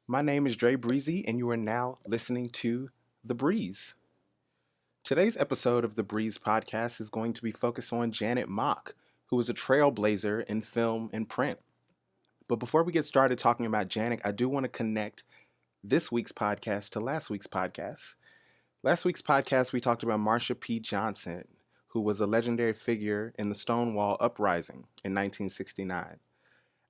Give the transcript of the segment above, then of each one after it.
My name is Dre Breezy, and you are now listening to The Breeze. Today's episode of The Breeze podcast is going to be focused on Janet Mock, who is a trailblazer in film and print. But before we get started talking about Janet, I do want to connect this week's podcast to last week's podcast. Last week's podcast, we talked about Marsha P. Johnson, who was a legendary figure in the Stonewall Uprising in 1969.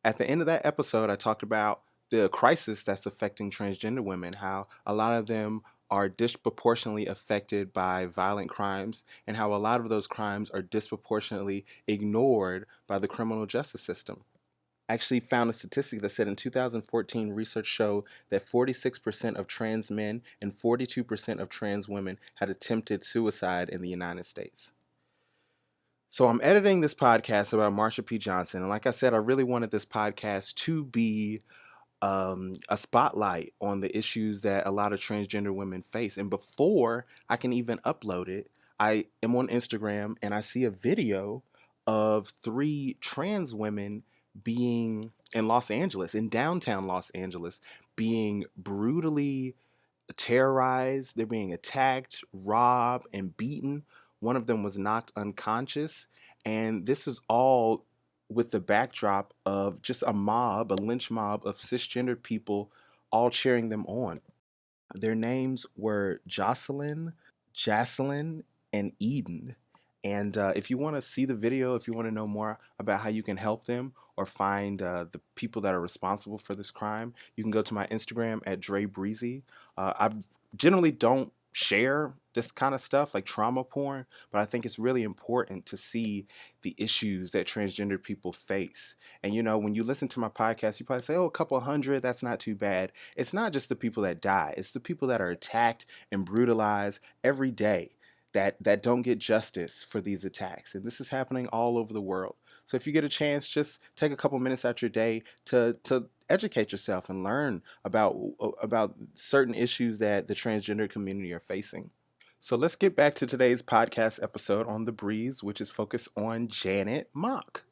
At the end of that episode, I talked about the crisis that's affecting transgender women, how a lot of them are disproportionately affected by violent crimes, and how a lot of those crimes are disproportionately ignored by the criminal justice system. I actually found a statistic that said in 2014, research showed that 46% of trans men and 42% of trans women had attempted suicide in the United States. So I'm editing this podcast about Marsha P. Johnson. And like I said, I really wanted this podcast to be a spotlight on the issues that a lot of transgender women face. And before I can even upload it, I am on Instagram and I see a video of three trans women being in Los Angeles, in downtown Los Angeles, being brutally terrorized. They're being attacked, robbed, and beaten. One of them was knocked unconscious. And this is all with the backdrop of just a mob, a lynch mob of cisgendered people all cheering them on. Their names were Jocelyn, and Eden. And if you want to see the video, if you want to know more about how you can help them or find the people that are responsible for this crime, you can go to my Instagram at Dre Breezy. I generally don't share this kind of stuff like trauma porn, but I think it's really important to see the issues that transgender people face. And when you listen to my podcast, you probably say, oh, a couple hundred, that's not too bad. It's not just the people that die, it's the people that are attacked and brutalized every day that don't get justice for these attacks. And this is happening all over the world. So if you get a chance, just take a couple minutes out your day to educate yourself and learn about certain issues that the transgender community are facing. So let's get back to today's podcast episode on The Breeze, which is focused on Janet Mock.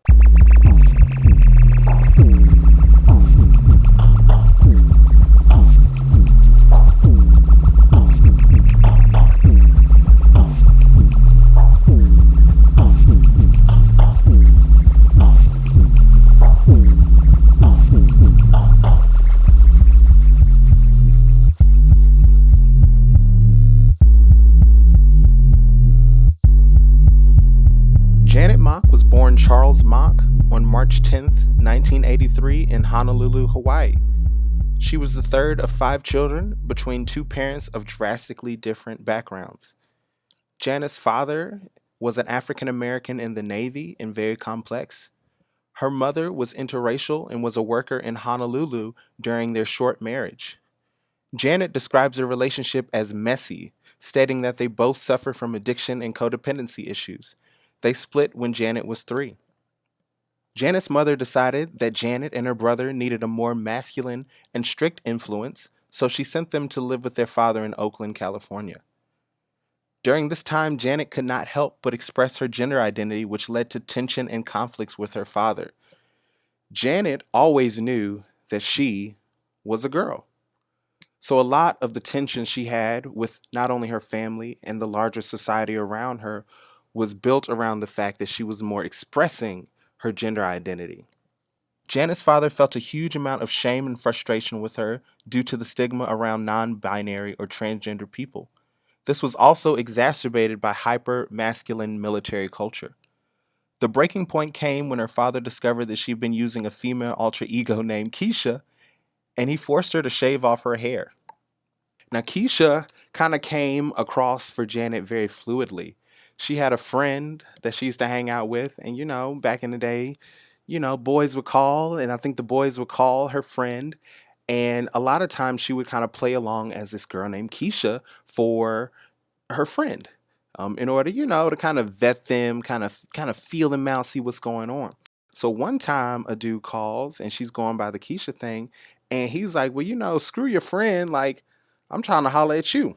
Janet Mock was born Charles Mock on March 10th, 1983 in Honolulu, Hawaii. She was the third of 5 children between 2 parents of drastically different backgrounds. Janet's father was an African American in the Navy and very complex. Her mother was interracial and was a worker in Honolulu during their short marriage. Janet describes their relationship as messy, stating that they both suffer from addiction and codependency issues. They split when Janet was 3. Janet's mother decided that Janet and her brother needed a more masculine and strict influence, so she sent them to live with their father in Oakland, California. During this time, Janet could not help but express her gender identity, which led to tension and conflicts with her father. Janet always knew that she was a girl. So a lot of the tension she had with not only her family and the larger society around her was built around the fact that she was more expressing her gender identity. Janet's father felt a huge amount of shame and frustration with her due to the stigma around non-binary or transgender people. This was also exacerbated by hyper-masculine military culture. The breaking point came when her father discovered that she'd been using a female alter ego named Keisha, and he forced her to shave off her hair. Now, Keisha kind of came across for Janet very fluidly. She had a friend that she used to hang out with, and back in the day, boys would call, and I think the boys would call her friend, and a lot of times she would kind of play along as this girl named Keisha for her friend, in order, to kind of vet them, kind of feel them out, see what's going on. So one time a dude calls, and she's going by the Keisha thing, and he's like, well, screw your friend, like, I'm trying to holler at you.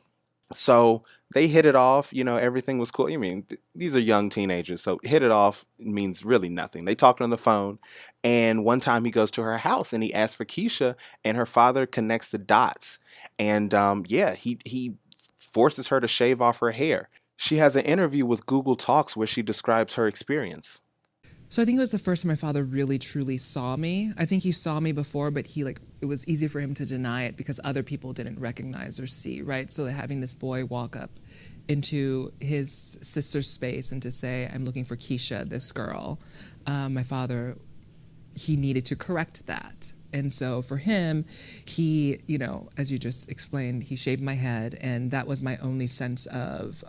So They hit it off, everything was cool. I mean, these are young teenagers, so hit it off means really nothing. They talked on the phone, and one time he goes to her house and he asks for Keisha, and her father connects the dots. And yeah, he forces her to shave off her hair. She has an interview with Google Talks where she describes her experience. So I think it was the first time my father really truly saw me. I think he saw me before, but it was easy for him to deny it because other people didn't recognize or see, right? So having this boy walk up into his sister's space and to say, I'm looking for Keisha, this girl, my father, he needed to correct that. And so for him, he, as you just explained, he shaved my head, and that was my only sense of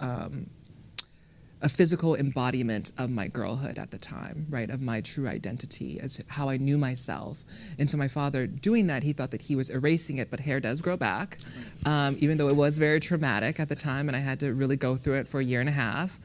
a physical embodiment of my girlhood at the time, right? Of my true identity, as how I knew myself. And so my father doing that, he thought that he was erasing it, but hair does grow back, even though it was very traumatic at the time, and I had to really go through it for a year and a half.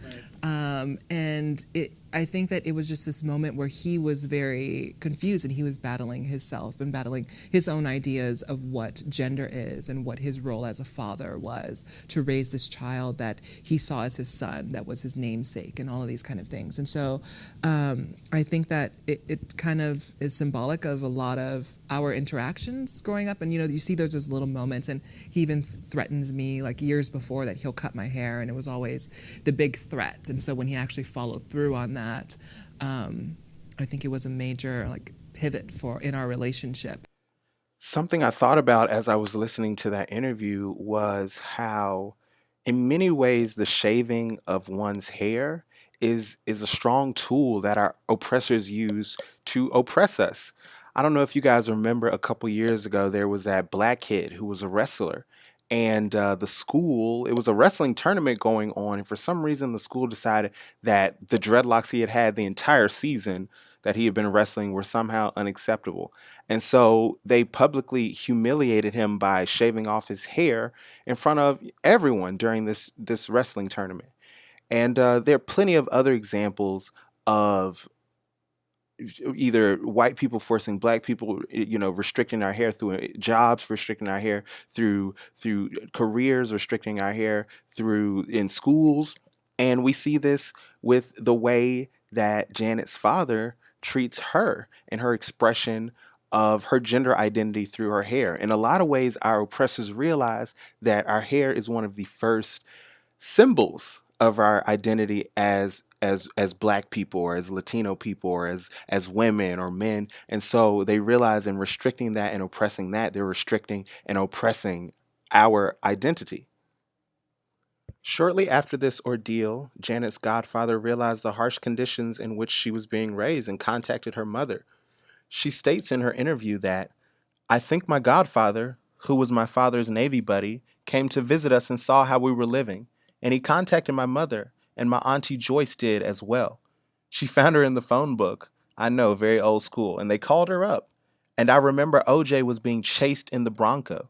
I think that it was just this moment where he was very confused and he was battling himself and battling his own ideas of what gender is and what his role as a father was to raise this child that he saw as his son, that was his namesake, and all of these kind of things. And so I think that it kind of is symbolic of a lot of our interactions growing up. And you see those little moments, and he even threatens me like years before that he'll cut my hair, and it was always the big threat. And so when he actually followed through on that, I think it was a major pivot in our relationship. Something I thought about as I was listening to that interview was how, in many ways, the shaving of one's hair is a strong tool that our oppressors use to oppress us. I don't know if you guys remember a couple years ago, there was that black kid who was a wrestler. And the school, it was a wrestling tournament going on. And for some reason, the school decided that the dreadlocks he had had the entire season that he had been wrestling were somehow unacceptable. And so they publicly humiliated him by shaving off his hair in front of everyone during this wrestling tournament. And there are plenty of other examples of either white people forcing black people, restricting our hair through jobs, restricting our hair through careers, restricting our hair through in schools. And we see this with the way that Janet's father treats her and her expression of her gender identity through her hair. In a lot of ways, our oppressors realize that our hair is one of the first symbols of our identity as black people or as Latino people or as women or men. And so they realize in restricting that and oppressing that, they're restricting and oppressing our identity. Shortly after this ordeal, Janet's godfather realized the harsh conditions in which she was being raised and contacted her mother. She states in her interview that, I think my godfather, who was my father's Navy buddy, came to visit us and saw how we were living, and he contacted my mother, and my auntie Joyce did as well. She found her in the phone book. I know, very old school, and they called her up. And I remember OJ was being chased in the Bronco.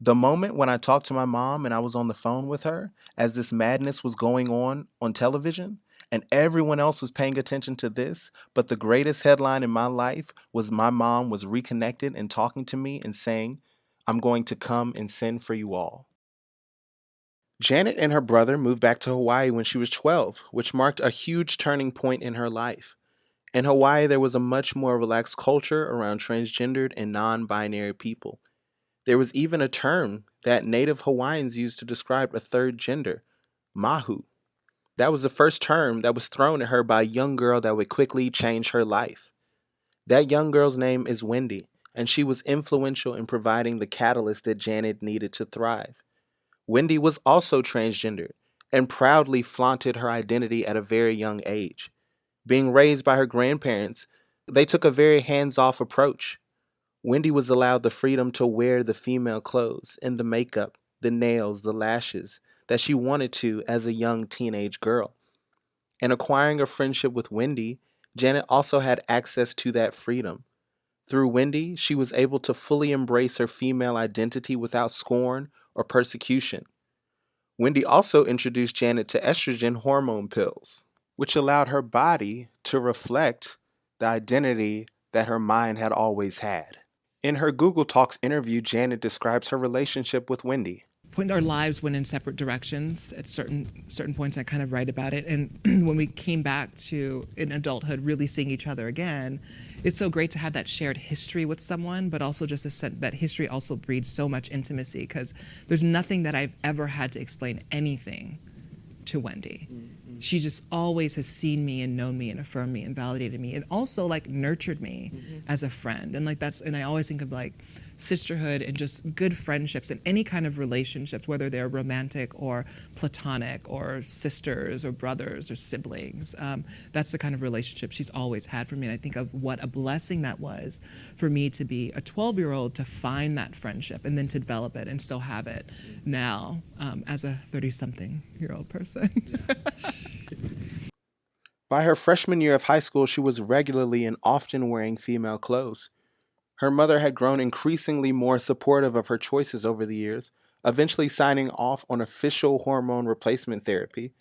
The moment when I talked to my mom and I was on the phone with her as this madness was going on television, and everyone else was paying attention to this, but the greatest headline in my life was my mom was reconnected and talking to me and saying, I'm going to come and send for you all. Janet and her brother moved back to Hawaii when she was 12, which marked a huge turning point in her life. In Hawaii, there was a much more relaxed culture around transgendered and non binary people. There was even a term that Native Hawaiians used to describe a third gender, mahu. That was the first term that was thrown at her by a young girl that would quickly change her life. That young girl's name is Wendy, and she was influential in providing the catalyst that Janet needed to thrive. Wendy was also transgendered and proudly flaunted her identity at a very young age. Being raised by her grandparents, they took a very hands off approach. Wendy was allowed the freedom to wear the female clothes and the makeup, the nails, the lashes that she wanted to as a young teenage girl. In acquiring a friendship with Wendy, Janet also had access to that freedom. Through Wendy, she was able to fully embrace her female identity without scorn or persecution. Wendy also introduced Janet to estrogen hormone pills, which allowed her body to reflect the identity that her mind had always had. In her Google Talks interview, Janet describes her relationship with Wendy. point our lives went in separate directions at certain points. I kind of write about it, and when we came back to in adulthood, really seeing each other again, it's so great to have that shared history with someone, but also just a sense that history also breeds so much intimacy because there's nothing that I've ever had to explain anything to Wendy. Mm-hmm. She just always has seen me and known me and affirmed me and validated me and also like nurtured me as a friend. And like and I always think of like sisterhood and just good friendships and any kind of relationships, whether they're romantic or platonic or sisters or brothers or siblings. That's the kind of relationship she's always had for me. And I think of what a blessing that was for me to be a 12-year-old to find that friendship and then to develop it and still have it now as a 30-something-year-old person. By her freshman year of high school, she was regularly and often wearing female clothes. Her mother had grown increasingly more supportive of her choices over the years, eventually signing off on official hormone replacement therapy.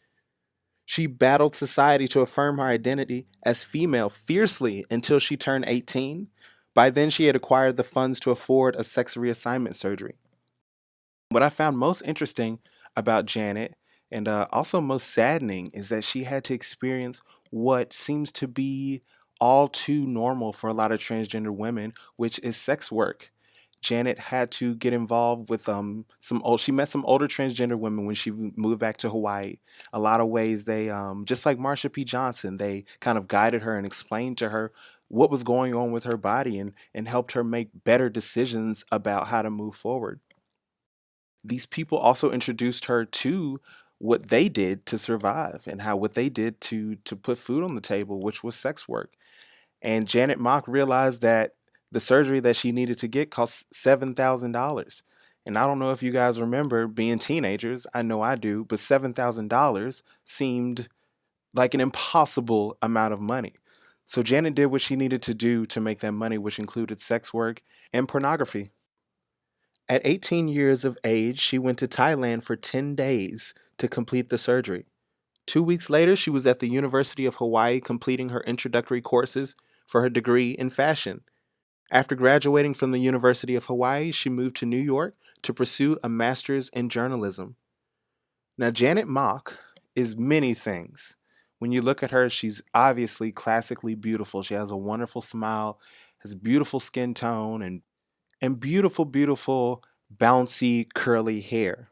She battled society to affirm her identity as female fiercely until she turned 18. By then, she had acquired the funds to afford a sex reassignment surgery. What I found most interesting about Janet and also most saddening is that she had to experience what seems to be all too normal for a lot of transgender women, which is sex work. Janet had to get involved with she met some older transgender women when she moved back to Hawaii. A lot of ways they just like Marsha P. Johnson, they kind of guided her and explained to her what was going on with her body and helped her make better decisions about how to move forward. These people also introduced her to what they did to survive and how what they did to put food on the table, which was sex work. And Janet Mock realized that the surgery that she needed to get cost $7,000. And I don't know if you guys remember being teenagers. I know I do, but $7,000 seemed like an impossible amount of money. So Janet did what she needed to do to make that money, which included sex work and pornography. At 18 years of age, she went to Thailand for 10 days to complete the surgery. 2 weeks later, she was at the University of Hawaii completing her introductory courses for her degree in fashion. After graduating from the University of Hawaii, she moved to New York to pursue a master's in journalism. Now, Janet Mock is many things. When you look at her, she's obviously classically beautiful. She has a wonderful smile, has beautiful skin tone, and beautiful, beautiful, bouncy, curly hair.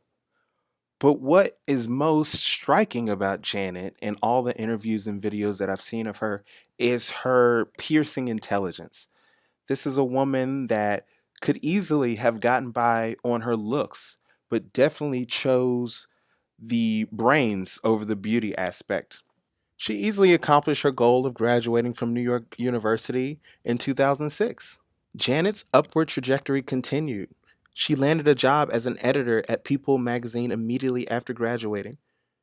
But what is most striking about Janet in all the interviews and videos that I've seen of her is her piercing intelligence. This is a woman that could easily have gotten by on her looks, but definitely chose the brains over the beauty aspect. She easily accomplished her goal of graduating from New York University in 2006. Janet's upward trajectory continued. She landed a job as an editor at People magazine immediately after graduating.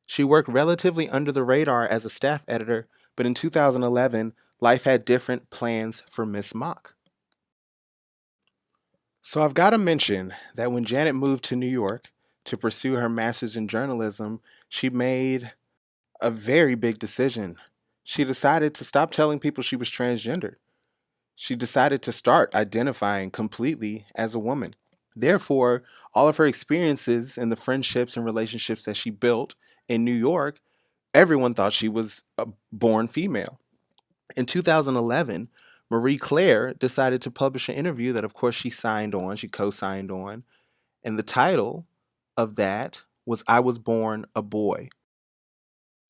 She worked relatively under the radar as a staff editor, but in 2011, life had different plans for Miss Mock. So I've got to mention that when Janet moved to New York to pursue her master's in journalism, she made a very big decision. She decided to stop telling people she was transgender. She decided to start identifying completely as a woman. Therefore, all of her experiences and the friendships and relationships that she built in New York, everyone thought she was a born female. In 2011, Marie Claire decided to publish an interview that, of course, she co signed on. And the title of that was I Was Born a Boy.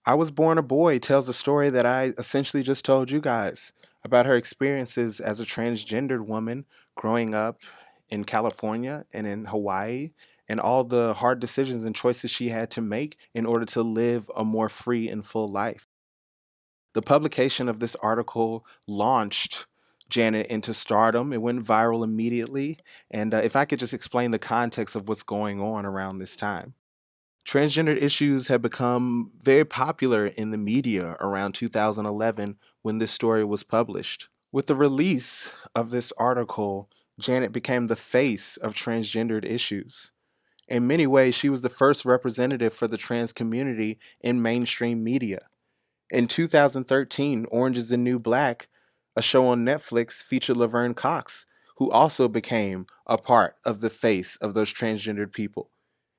I Was Born a Boy tells a story that I essentially just told you guys about her experiences as a transgendered woman growing up in California and in Hawaii and all the hard decisions and choices she had to make in order to live a more free and full life. The publication of this article launched Janet into stardom. It went viral immediately. And if I could just explain the context of what's going on around this time. Transgender issues have become very popular in the media around 2011 when this story was published. With the release of this article, Janet became the face of transgendered issues. In many ways, she was the first representative for the trans community in mainstream media. In 2013, Orange is the New Black, a show on Netflix, featured Laverne Cox, who also became a part of the face of those transgendered people.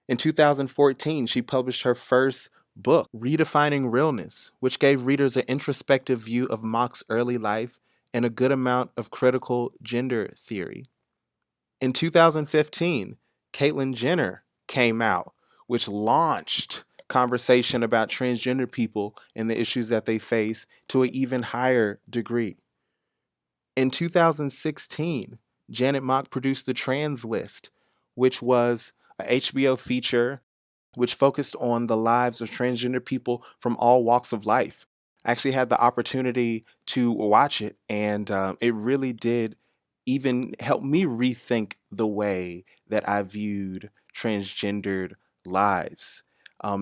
In 2014, she published her first book, Redefining Realness, which gave readers an introspective view of Mock's early life and a good amount of critical gender theory. In 2015, Caitlyn Jenner came out, which launched conversation about transgender people and the issues that they face to an even higher degree. In 2016, Janet Mock produced The Trans List, which was a HBO feature which focused on the lives of transgender people from all walks of life. I actually had the opportunity to watch it, and it really did even help me rethink the way that I viewed transgendered lives.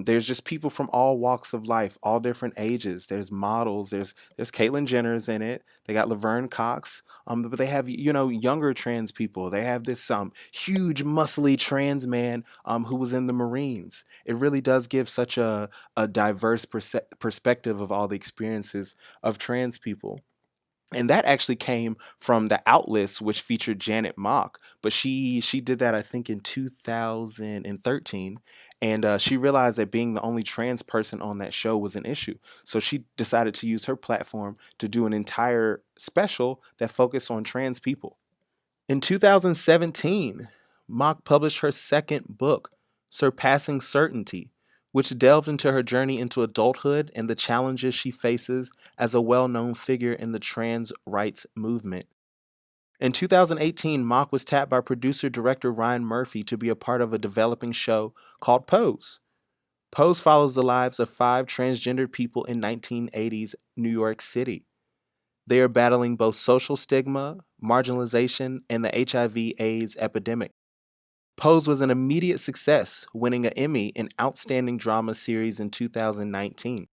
There's just people from all walks of life, all different ages. There's models. There's Caitlyn Jenner's in it. They got Laverne Cox. But they have younger trans people. They have this huge muscly trans man who was in the Marines. It really does give such a diverse perspective of all the experiences of trans people. And that actually came from the Outlist, which featured Janet Mock, but she did that I think in 2013, and she realized that being the only trans person on that show was an issue. So she decided to use her platform to do an entire special that focused on trans people. In 2017, Mock published her second book, Surpassing Certainty, which delved into her journey into adulthood and the challenges she faces as a well known figure in the trans rights movement. In 2018, Mock was tapped by producer director Ryan Murphy to be a part of a developing show called Pose. Pose follows the lives of five transgendered people in 1980s New York City. They are battling both social stigma, marginalization, and the HIV/AIDS epidemic. Pose was an immediate success, winning an Emmy in Outstanding Drama Series in 2019.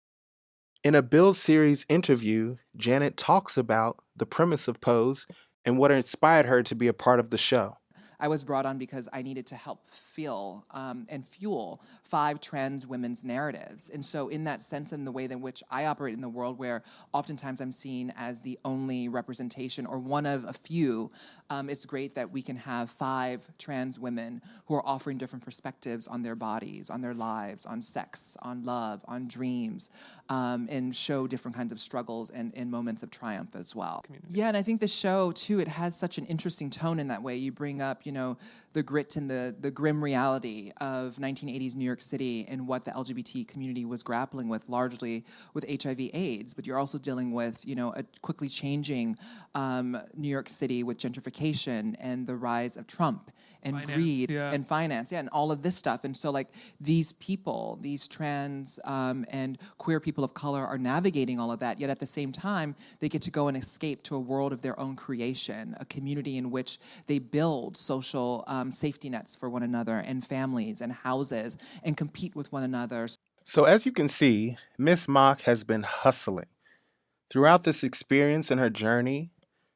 In a Build Series interview, Janet talks about the premise of Pose and what inspired her to be a part of the show. I was brought on because I needed to help feel and fuel five trans women's narratives. And so in that sense, in the way in which I operate in the world, where oftentimes I'm seen as the only representation or one of a few, it's great that we can have five trans women who are offering different perspectives on their bodies, on their lives, on sex, on love, on dreams, and show different kinds of struggles and moments of triumph as well. Yeah, and I think the show, too, it has such an interesting tone in that way. You bring up, the grit and the grim reality of 1980s New York City and what the LGBT community was grappling with, largely with HIV/AIDS. But you're also dealing with, a quickly changing New York City with gentrification and the rise of Trump and greed and finance, and all of this stuff. And so, these people, these trans and queer people of color are navigating all of that, yet at the same time, they get to go and escape to a world of their own creation, a community in which they build social safety nets for one another and families and houses and compete with one another. So, as you can see, Miss Mock has been hustling. Throughout this experience and her journey,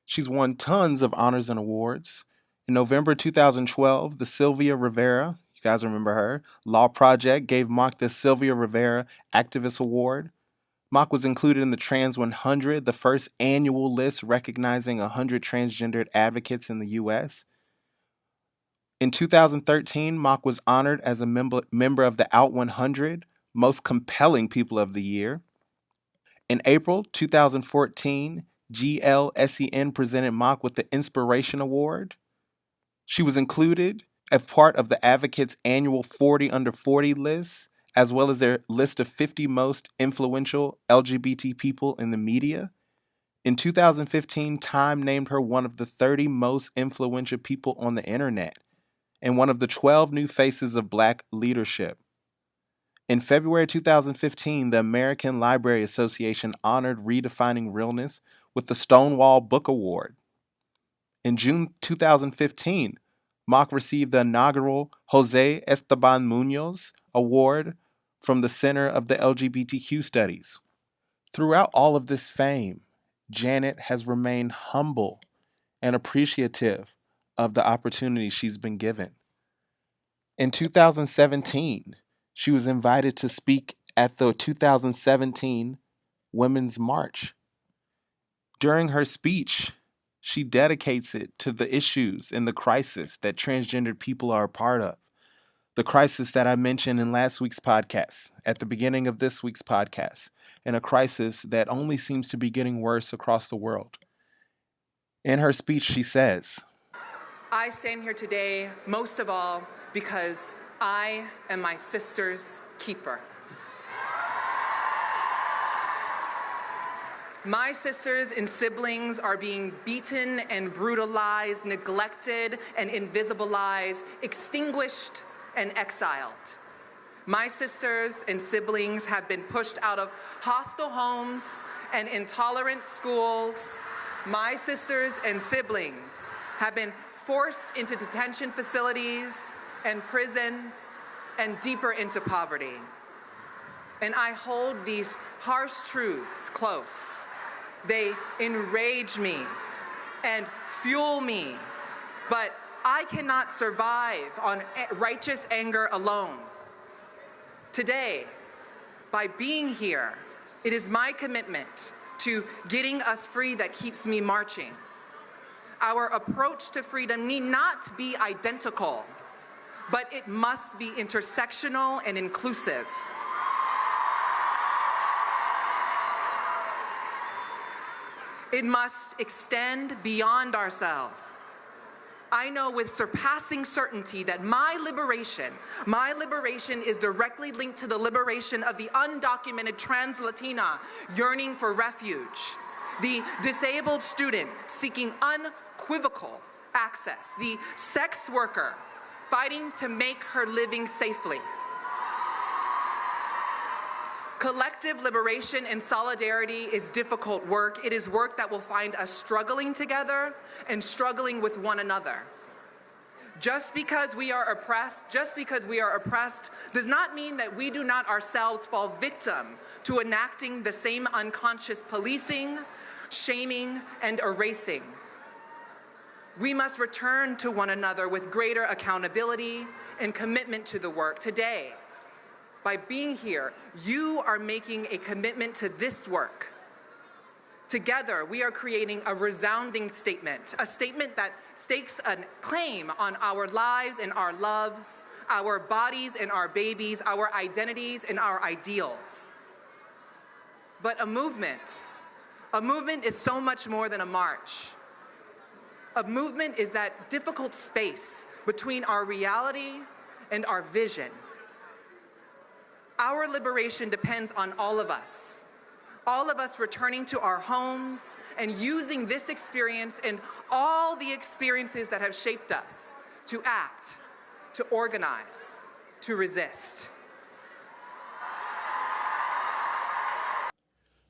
she's won tons of honors and awards. In November 2012, the Sylvia Rivera, you guys remember her, Law Project gave Mock the Sylvia Rivera Activist Award. Mock was included in the Trans 100, the first annual list recognizing 100 transgendered advocates in the U.S. In 2013, Mock was honored as a member of the Out 100 Most Compelling People of the Year. In April 2014, GLSEN presented Mock with the Inspiration Award. She was included as part of the Advocates' annual 40 Under 40 list, as well as their list of 50 most influential LGBT people in the media. In 2015, Time named her one of the 30 most influential people on the internet and one of the 12 new faces of Black leadership. In February 2015, the American Library Association honored Redefining Realness with the Stonewall Book Award. In June 2015, Mock received the inaugural Jose Esteban Munoz Award from the Center of the LGBTQ Studies. Throughout all of this fame, Janet has remained humble and appreciative of the opportunity she's been given. In 2017, she was invited to speak at the 2017 Women's March. During her speech, she dedicates it to the issues and the crisis that transgendered people are a part of. The crisis that I mentioned in last week's podcast, at the beginning of this week's podcast, and a crisis that only seems to be getting worse across the world. In her speech, she says, I stand here today most of all because I am my sister's keeper. My sisters and siblings are being beaten and brutalized, neglected and invisibilized, extinguished and exiled. My sisters and siblings have been pushed out of hostile homes and intolerant schools. My sisters and siblings have been forced into detention facilities and prisons and deeper into poverty. And I hold these harsh truths close. They enrage me and fuel me, but I cannot survive on righteous anger alone. Today, by being here, it is my commitment to getting us free that keeps me marching. Our approach to freedom need not be identical, but it must be intersectional and inclusive. It must extend beyond ourselves. I know with surpassing certainty that my liberation is directly linked to the liberation of the undocumented trans Latina yearning for refuge, the disabled student seeking unequivocal access, the sex worker fighting to make her living safely. Collective liberation and solidarity is difficult work. It is work that will find us struggling together and struggling with one another. Just because we are oppressed does not mean that we do not ourselves fall victim to enacting the same unconscious policing, shaming, and erasing. We must return to one another with greater accountability and commitment to the work. Today, by being here, you are making a commitment to this work. Together, we are creating a resounding statement, a statement that stakes a claim on our lives and our loves, our bodies and our babies, our identities and our ideals. But a movement is so much more than a march. A movement is that difficult space between our reality and our vision. Our liberation depends on all of us returning to our homes and using this experience and all the experiences that have shaped us to act, to organize, to resist.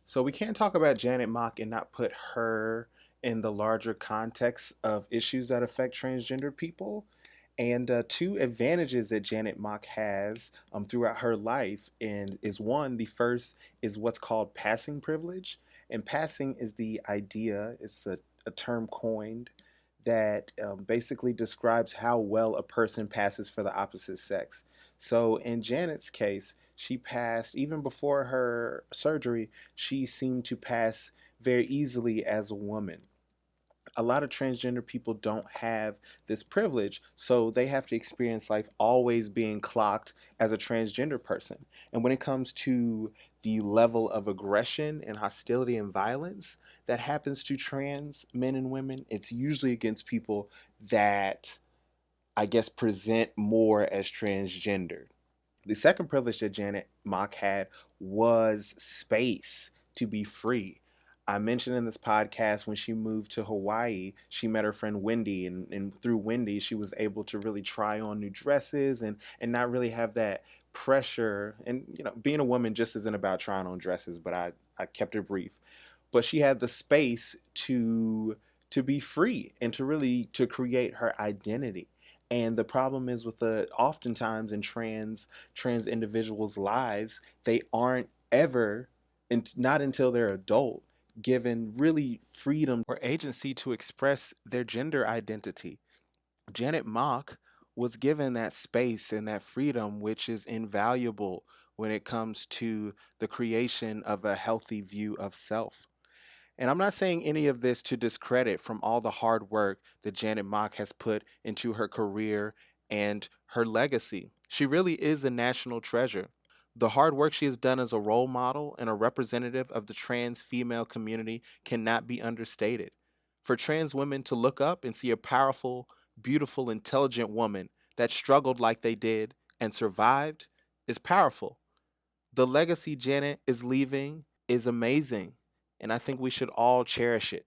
So we can't talk about Janet Mock and not put her in the larger context of issues that affect transgender people. And two advantages that Janet Mock has throughout her life, and is one, the first is what's called passing privilege. And passing is the idea, it's a term coined that basically describes how well a person passes for the opposite sex. So in Janet's case, she passed, even before her surgery, she seemed to pass very easily as a woman. A lot of transgender people don't have this privilege, so they have to experience life always being clocked as a transgender person. And when it comes to the level of aggression and hostility and violence that happens to trans men and women, it's usually against people that, I guess, present more as transgendered. The second privilege that Janet Mock had was space to be free. I mentioned in this podcast when she moved to Hawaii, she met her friend Wendy, and through Wendy, she was able to really try on new dresses and not really have that pressure. And, you know, being a woman just isn't about trying on dresses, but I kept it brief. But she had the space to be free and to really to create her identity. And the problem is with the oftentimes in trans individuals' lives, they aren't ever, and not until they're adult, given really freedom or agency to express their gender identity. Janet Mock was given that space and that freedom, which is invaluable when it comes to the creation of a healthy view of self. And I'm not saying any of this to discredit from all the hard work that Janet Mock has put into her career and her legacy. She really is a national treasure. The hard work she has done as a role model and a representative of the trans female community cannot be understated. For trans women to look up and see a powerful, beautiful, intelligent woman that struggled like they did and survived is powerful. The legacy Janet is leaving is amazing, and I think we should all cherish it.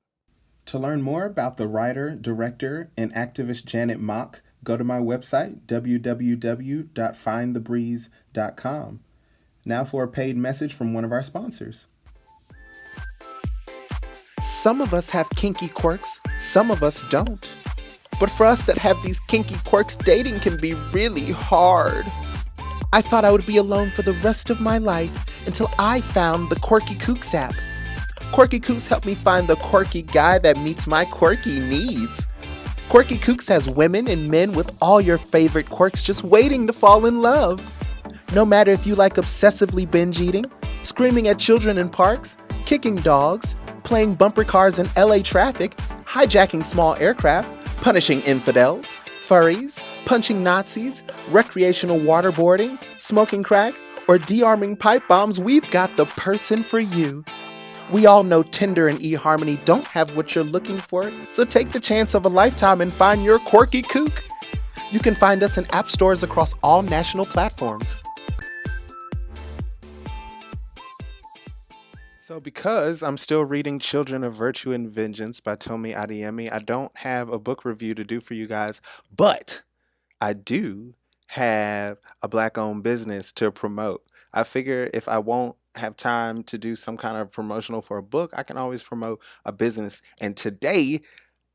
To learn more about the writer, director, and activist Janet Mock, go to my website, www.findthebreeze.com. Now for a paid message from one of our sponsors. Some of us have kinky quirks, some of us don't. But for us that have these kinky quirks, dating can be really hard. I thought I would be alone for the rest of my life until I found the Quirky Kooks app. Quirky Kooks helped me find the quirky guy that meets my quirky needs. Quirky Kooks has women and men with all your favorite quirks just waiting to fall in love. No matter if you like obsessively binge eating, screaming at children in parks, kicking dogs, playing bumper cars in LA traffic, hijacking small aircraft, punishing infidels, furries, punching Nazis, recreational waterboarding, smoking crack, or de-arming pipe bombs, we've got the person for you. We all know Tinder and eHarmony don't have what you're looking for, so take the chance of a lifetime and find your quirky kook. You can find us in app stores across all national platforms. So because I'm still reading Children of Virtue and Vengeance by Tomi Adeyemi, I don't have a book review to do for you guys, but I do have a Black-owned business to promote. I figure if I won't have time to do some kind of promotional for a book, I can always promote a business. And today,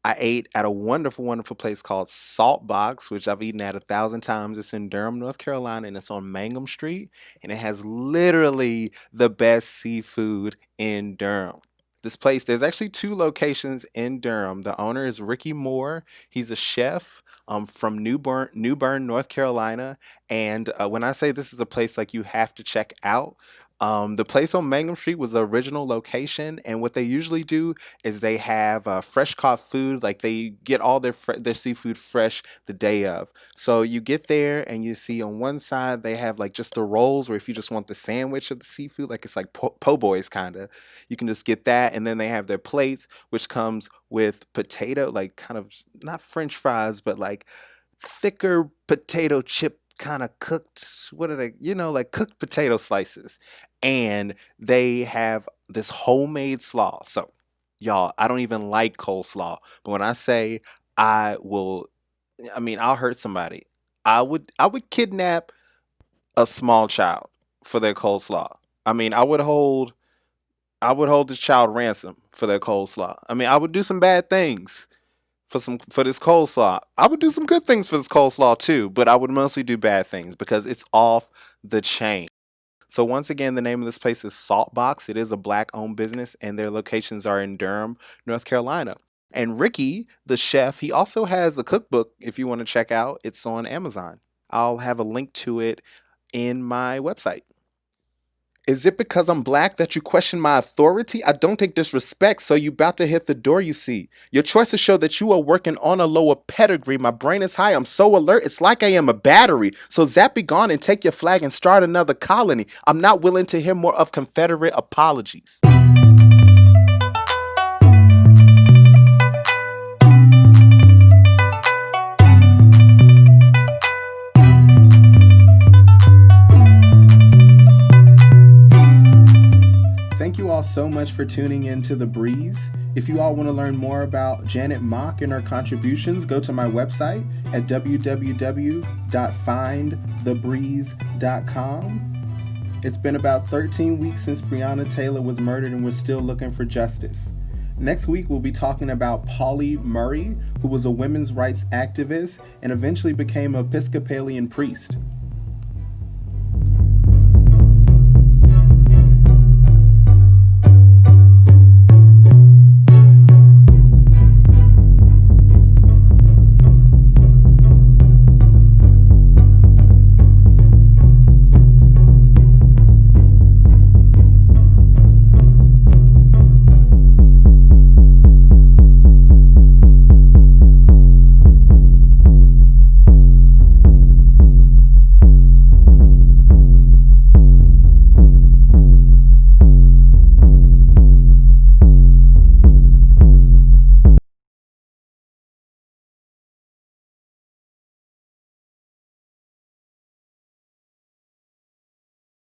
I ate at a wonderful, wonderful place called Saltbox, which I've eaten at 1,000 times. It's in Durham, North Carolina, and it's on Mangum Street. And it has literally the best seafood in Durham. This place, there's actually 2 locations in Durham. The owner is Ricky Moore. He's a chef from New Bern, North Carolina. And when I say this is a place like you have to check out, the place on Mangum Street was the original location, and what they usually do is they have fresh caught food. Like they get all their seafood fresh the day of. So you get there and you see on one side they have like just the rolls, where if you just want the sandwich of the seafood, like it's like po' boys kind of, you can just get that. And then they have their plates, which comes with potato, like kind of not French fries, but like thicker potato chip kind of cooked, what are they, like cooked potato slices. And they have this homemade slaw. So y'all, I don't even like coleslaw, but when I say I'll hurt somebody. I would kidnap a small child for their coleslaw. I would hold this child ransom for their coleslaw. I would do some bad things for this coleslaw. I would do some good things for this coleslaw too, but I would mostly do bad things because it's off the chain. So once again, the name of this place is Saltbox. It is a Black-owned business, and their locations are in Durham, North Carolina. And Ricky, the chef, he also has a cookbook if you want to check out. It's on Amazon. I'll have a link to it in my website. Is it because I'm Black that you question my authority? I don't take disrespect, so you about to hit the door, you see. Your choices show that you are working on a lower pedigree. My brain is high, I'm so alert, it's like I am a battery. So zap be gone and take your flag and start another colony. I'm not willing to hear more of Confederate apologies. Thank you all so much for tuning in to The Breeze. If you all want to learn more about Janet Mock and her contributions, go to my website at www.findthebreeze.com. It's been about 13 weeks since Breonna Taylor was murdered, and we're still looking for justice. Next week, we'll be talking about Pauli Murray, who was a women's rights activist and eventually became an Episcopalian priest.